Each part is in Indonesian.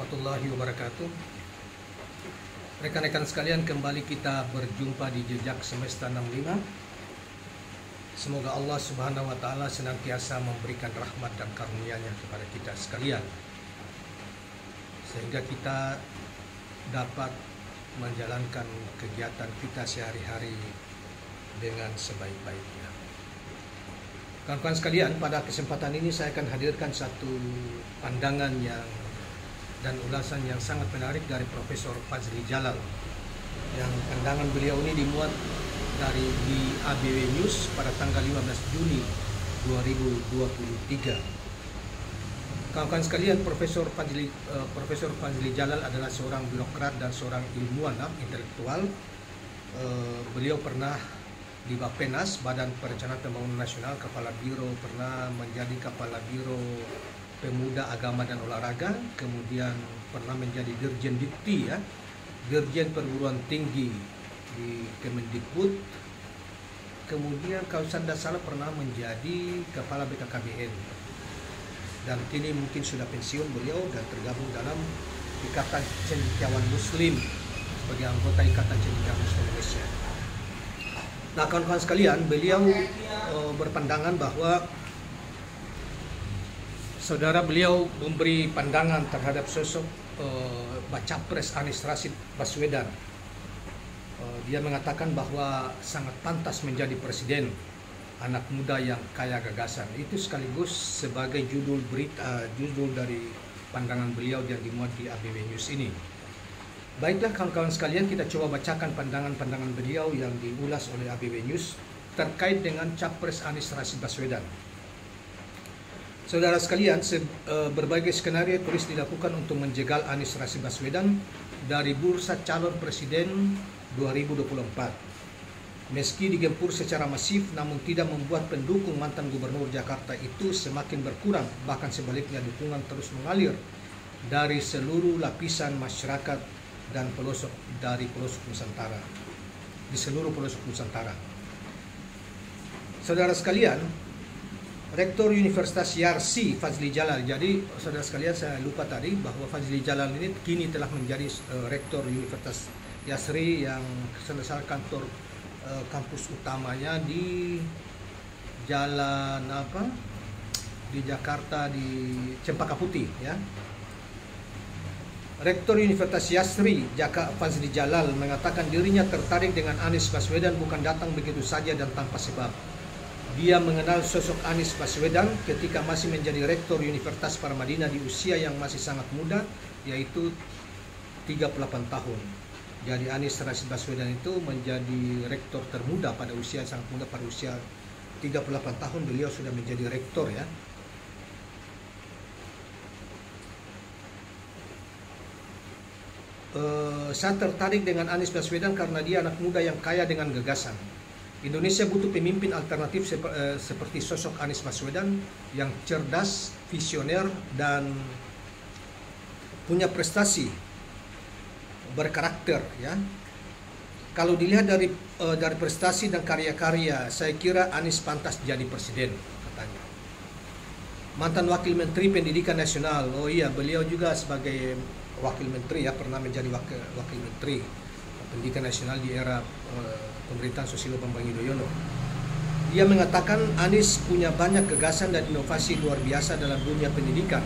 warahmatullahi wabarakatuh. Rekan-rekan sekalian, kembali kita berjumpa di Jejak Semesta 65. Semoga Allah Subhanahu wa Ta'ala senantiasa memberikan rahmat dan karunia-Nya kepada kita sekalian, sehingga kita dapat menjalankan kegiatan kita sehari-hari dengan sebaik-baiknya. Kawan-kawan sekalian, pada kesempatan ini saya akan hadirkan satu pandangan dan ulasan yang sangat menarik dari Profesor Fadzli Jalal, yang pandangan beliau ini dimuat di ABW News pada tanggal 15 Juni 2023. Kawan-kawan sekalian, Profesor Fadzli Jalal adalah seorang birokrat dan seorang ilmuwan intelektual. Beliau pernah di Bappenas, Badan Perencanaan Pembangunan Nasional, Kepala Biro, pernah menjadi Kepala Biro Pemuda, Agama dan Olahraga, kemudian pernah menjadi Dirjen Dikti, Dirjen Perguruan Tinggi di Kemendikbud, kemudian kalau saya tidak salah pernah menjadi Kepala BKKBN, dan kini mungkin sudah pensiun beliau dan tergabung dalam Ikatan Cendekiawan Muslim sebagai anggota Ikatan Cendekiawan Muslim Indonesia. Nah, kawan-kawan sekalian, beliau berpandangan bahwa saudara beliau memberi pandangan terhadap sosok Baca Pres Anies Rashid Baswedan. Dia mengatakan bahwa sangat pantas menjadi presiden, anak muda yang kaya gagasan. Itu sekaligus sebagai judul dari pandangan beliau yang dimuat di ABW News ini. Baiklah kawan-kawan sekalian, kita coba bacakan pandangan-pandangan beliau yang diulas oleh ABW News terkait dengan Capres Anies Rashid Baswedan. Saudara sekalian, berbagai skenario terus dilakukan untuk menjegal Anies Rashid Baswedan dari bursa calon presiden 2024. Meski digempur secara masif, namun tidak membuat pendukung mantan gubernur Jakarta itu semakin berkurang, bahkan sebaliknya dukungan terus mengalir dari seluruh lapisan masyarakat dan pelosok Nusantara, di seluruh pelosok Nusantara. Saudara sekalian, Rektor Universitas Yarsi Fadzli Jalal. Jadi saudara sekalian, saya lupa tadi bahwa Fadzli Jalal ini kini telah menjadi Rektor Universitas Yasri, yang selesai kantor kampus utamanya di jalan di Jakarta, di Cempaka Putih, ya. Rektor Universitas Yasri Fadzli Jalal mengatakan dirinya tertarik dengan Anies Baswedan bukan datang begitu saja dan tanpa sebab. Dia mengenal sosok Anies Baswedan ketika masih menjadi Rektor Universitas Paramadina di usia yang masih sangat muda, yaitu 38 tahun. Jadi Anies Rashid Baswedan itu menjadi rektor termuda pada usia sangat muda, pada usia 38 tahun beliau sudah menjadi rektor, ya. Saya tertarik dengan Anies Baswedan karena dia anak muda yang kaya dengan gagasan. Indonesia butuh pemimpin alternatif seperti sosok Anies Baswedan yang cerdas, visioner, dan punya prestasi, berkarakter, ya. Kalau dilihat dari prestasi dan karya-karya, saya kira Anies pantas jadi presiden, katanya. Mantan Wakil Menteri Pendidikan Nasional, oh iya, beliau juga sebagai Wakil Menteri, ya, pernah menjadi Wakil Menteri Pendidikan Nasional di era pemerintahan Susilo Bambang Yudhoyono. Dia mengatakan Anies punya banyak gagasan dan inovasi luar biasa dalam dunia pendidikan.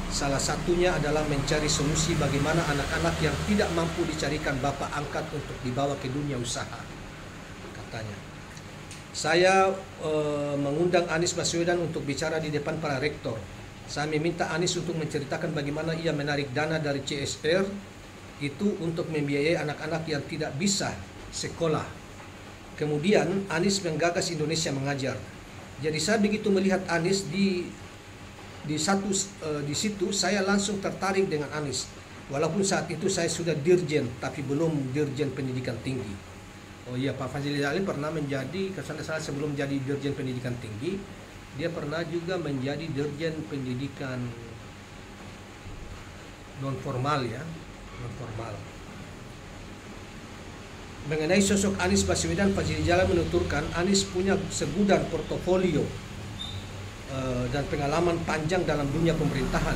Salah satunya adalah mencari solusi bagaimana anak-anak yang tidak mampu dicarikan bapak angkat untuk dibawa ke dunia usaha, katanya. Saya mengundang Anies Baswedan untuk bicara di depan para rektor. Saya meminta Anies untuk menceritakan bagaimana ia menarik dana dari CSR itu untuk membiayai anak-anak yang tidak bisa sekolah. Kemudian Anies menggagas Indonesia Mengajar. Jadi saya begitu melihat Anies di situ, saya langsung tertarik dengan Anies. Walaupun saat itu saya sudah dirjen, tapi belum dirjen pendidikan tinggi. Oh iya, Pak Fadzli Jalal pernah menjadi, sebelum jadi dirjen pendidikan tinggi, dia pernah juga menjadi dirjen pendidikan non formal, ya, non formal. Mengenai sosok Anies Baswedan, Fadzli Jalal menuturkan Anies punya segudang portofolio dan pengalaman panjang dalam dunia pemerintahan.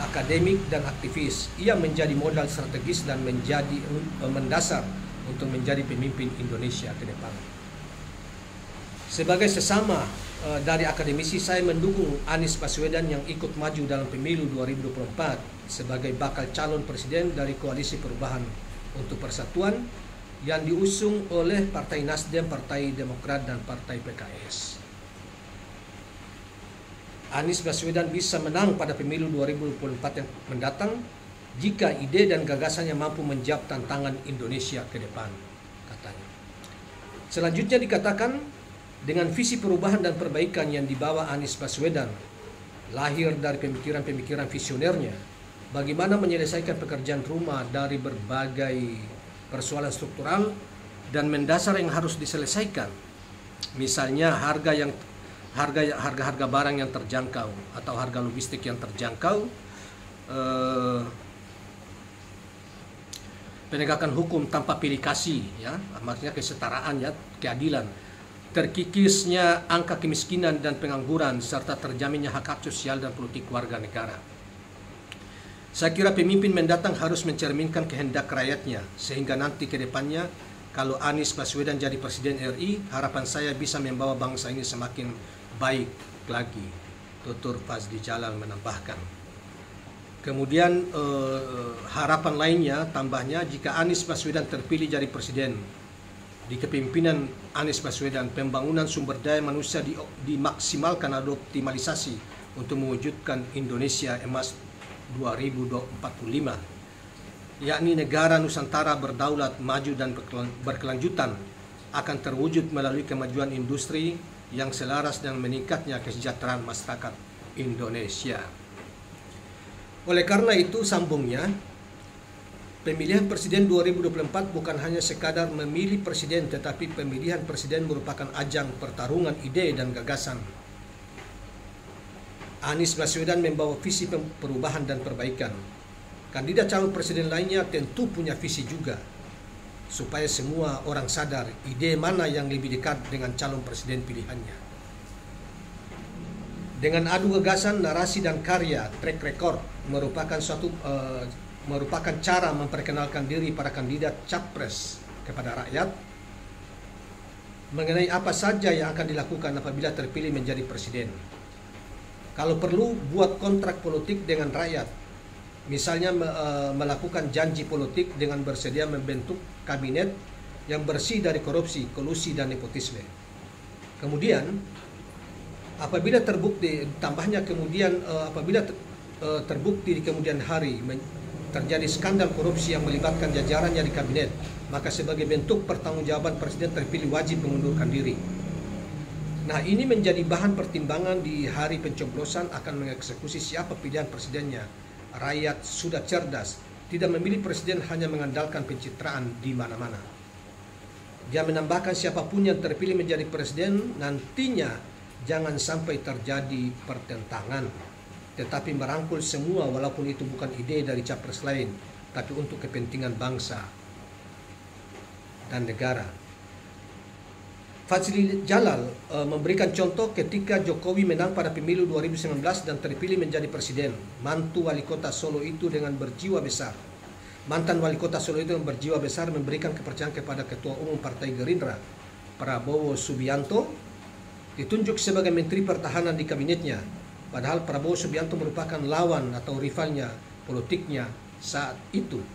akademik dan aktivis. Ia menjadi modal strategis dan menjadi mendasar untuk menjadi pemimpin Indonesia ke depan. Sebagai sesama dari akademisi, saya mendukung Anies Baswedan yang ikut maju dalam pemilu 2024 sebagai bakal calon presiden dari Koalisi Perubahan untuk Persatuan yang diusung oleh Partai Nasdem, Partai Demokrat, dan Partai PKS. Anies Baswedan bisa menang pada pemilu 2024 yang mendatang jika ide dan gagasannya mampu menjawab tantangan Indonesia ke depan, katanya. Selanjutnya dikatakan, dengan visi perubahan dan perbaikan yang dibawa Anies Baswedan, lahir dari pemikiran-pemikiran visionernya, bagaimana menyelesaikan pekerjaan rumah dari berbagai persoalan struktural dan mendasar yang harus diselesaikan. Misalnya harga barang yang terjangkau atau harga logistik yang terjangkau, penegakan hukum tanpa pilih kasih, ya, maksudnya kesetaraan, ya, keadilan, terkikisnya angka kemiskinan dan pengangguran, serta terjaminnya hak sosial dan politik warga negara. Saya kira pemimpin mendatang harus mencerminkan kehendak rakyatnya, sehingga nanti ke depannya kalau Anies Baswedan jadi Presiden RI, harapan saya bisa membawa bangsa ini semakin baik lagi. Tutur Fazli Jalal menambahkan. Kemudian harapan lainnya tambahnya, jika Anies Baswedan terpilih jadi Presiden, di kepemimpinan Anies Baswedan, pembangunan sumber daya manusia dimaksimalkan atau optimalisasi untuk mewujudkan Indonesia Emas 2045, yakni negara Nusantara berdaulat, maju dan berkelanjutan, akan terwujud melalui kemajuan industri yang selaras dengan meningkatnya kesejahteraan masyarakat Indonesia. Oleh karena itu, sambungnya, pemilihan presiden 2024 bukan hanya sekadar memilih presiden, tetapi pemilihan presiden merupakan ajang pertarungan ide dan gagasan. Anies Baswedan membawa visi perubahan dan perbaikan. Kandidat calon presiden lainnya tentu punya visi juga, supaya semua orang sadar ide mana yang lebih dekat dengan calon presiden pilihannya. Dengan adu gagasan, narasi dan karya, track record merupakan cara memperkenalkan diri para kandidat capres kepada rakyat mengenai apa saja yang akan dilakukan apabila terpilih menjadi presiden. Kalau perlu, buat kontrak politik dengan rakyat, misalnya melakukan janji politik dengan bersedia membentuk kabinet yang bersih dari korupsi, kolusi, dan nepotisme. Kemudian, apabila terbukti di kemudian hari terjadi skandal korupsi yang melibatkan jajarannya di kabinet, maka sebagai bentuk pertanggungjawaban presiden terpilih wajib mengundurkan diri. Nah, ini menjadi bahan pertimbangan di hari pencoblosan akan mengeksekusi siapa pilihan presidennya. Rakyat sudah cerdas, tidak memilih presiden hanya mengandalkan pencitraan di mana-mana. Dia menambahkan, siapapun yang terpilih menjadi presiden nantinya jangan sampai terjadi pertentangan, tetapi merangkul semua walaupun itu bukan ide dari capres lain, tapi untuk kepentingan bangsa dan negara. Fazli Jalal memberikan contoh ketika Jokowi menang pada pemilu 2019 dan terpilih menjadi presiden. Mantan wali kota Solo itu dengan berjiwa besar memberikan kepercayaan kepada Ketua Umum Partai Gerindra, Prabowo Subianto, ditunjuk sebagai Menteri Pertahanan di kabinetnya. Padahal Prabowo Subianto merupakan lawan atau rivalnya politiknya saat itu.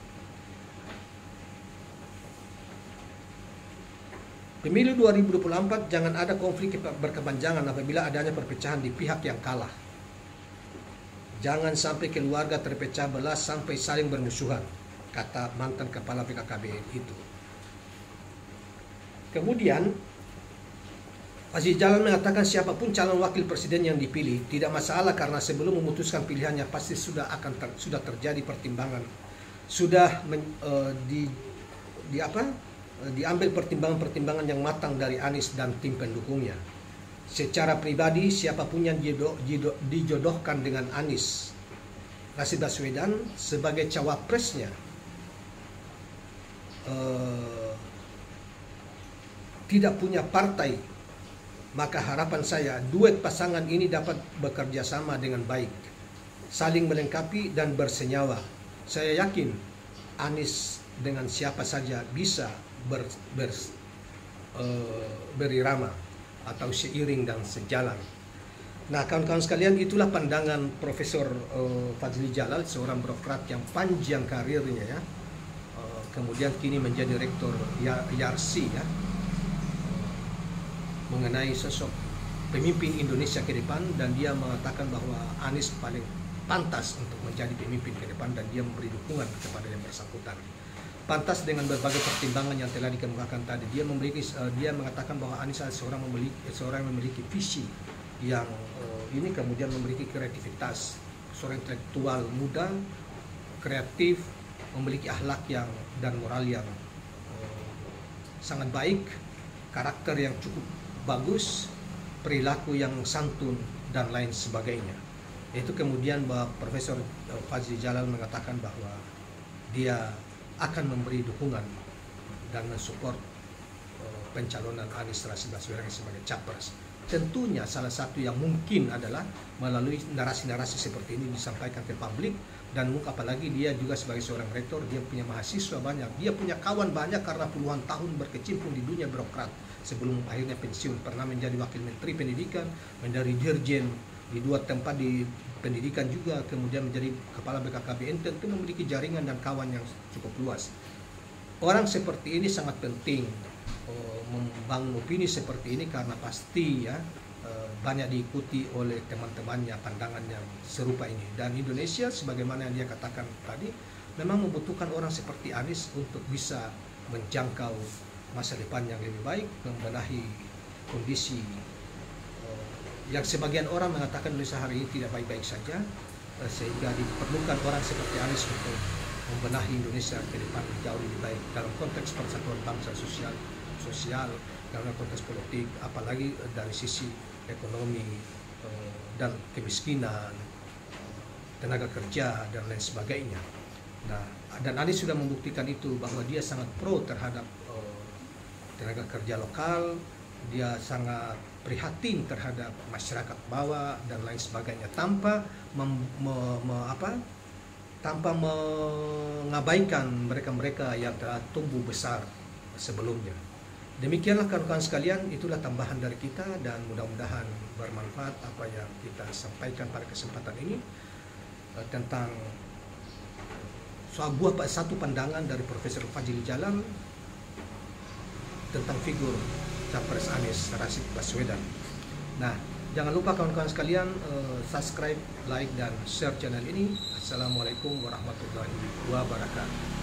Pemilu 2024 jangan ada konflik berkepanjangan apabila adanya perpecahan di pihak yang kalah. Jangan sampai keluarga terpecah belah sampai saling bermusuhan, kata mantan kepala BKKBN itu. Kemudian, Fazli Jalal mengatakan siapapun calon wakil presiden yang dipilih tidak masalah karena sebelum memutuskan pilihannya pasti sudah terjadi pertimbangan, diambil pertimbangan-pertimbangan yang matang dari Anies dan tim pendukungnya. Secara pribadi, siapapun yang dijodohkan dengan Anies Rashid Baswedan sebagai cawapresnya tidak punya partai, maka harapan saya duet pasangan ini dapat bekerja sama dengan baik. saling melengkapi dan bersenyawa. Saya yakin Anies dengan siapa saja bisa berirama atau seiring dan sejalan. Nah, kawan-kawan sekalian, itulah pandangan Profesor Fadzli Jalal, seorang birokrat yang panjang karirnya ya. Kemudian kini menjadi rektor YARSI ya, mengenai sosok pemimpin Indonesia ke depan, dan dia mengatakan bahwa Anies paling pantas untuk menjadi pemimpin ke depan dan dia memberi dukungan kepada yang bersangkutan. Pantas dengan berbagai pertimbangan yang telah dikemukakan tadi. Dia mengatakan bahwa Anies adalah seorang yang memiliki visi yang ini, kemudian memiliki kreativitas, seorang intelektual muda, kreatif, memiliki akhlak dan moral yang sangat baik, karakter yang cukup bagus, perilaku yang santun dan lain sebagainya. Itu kemudian Profesor Fadzli Jalal mengatakan bahwa dia akan memberi dukungan dan mensupport pencalonan Anies Rashid Baswedan sebagai capres. Tentunya salah satu yang mungkin adalah melalui narasi-narasi seperti ini disampaikan ke publik, dan apalagi dia juga sebagai seorang rektor, dia punya mahasiswa banyak, dia punya kawan banyak karena puluhan tahun berkecimpung di dunia birokrat sebelum akhirnya pensiun. Pernah menjadi wakil menteri pendidikan, menjadi dirjen di 2 tempat di pendidikan juga, kemudian menjadi kepala BKKBN. Tentu memiliki jaringan dan kawan yang cukup luas. Orang seperti ini sangat penting membangun opini seperti ini, karena pasti ya banyak diikuti oleh teman-temannya pandangan yang serupa ini. Dan Indonesia sebagaimana yang dia katakan tadi memang membutuhkan orang seperti Anies untuk bisa menjangkau masa depan yang lebih baik, membenahi kondisi yang sebagian orang mengatakan Indonesia hari ini tidak baik-baik saja, sehingga diperlukan orang seperti Anies untuk membenahi Indonesia ke depan jauh lebih baik dalam konteks persatuan bangsa, sosial, dalam konteks politik, apalagi dari sisi ekonomi dan kemiskinan, tenaga kerja dan lain sebagainya. Nah, dan Anies sudah membuktikan itu bahwa dia sangat pro terhadap tenaga kerja lokal, dia sangat prihatin terhadap masyarakat bawah dan lain sebagainya, tanpa mengabaikan mereka-mereka yang telah tumbuh besar sebelumnya. Demikianlah kawan-kawan sekalian, itulah tambahan dari kita, dan mudah-mudahan bermanfaat apa yang kita sampaikan pada kesempatan ini tentang satu pandangan dari Profesor Fadzli Jalal tentang figur Capres Anies Rashid Baswedan. Nah, jangan lupa kawan-kawan sekalian subscribe, like, dan share channel ini. Assalamualaikum warahmatullahi wabarakatuh.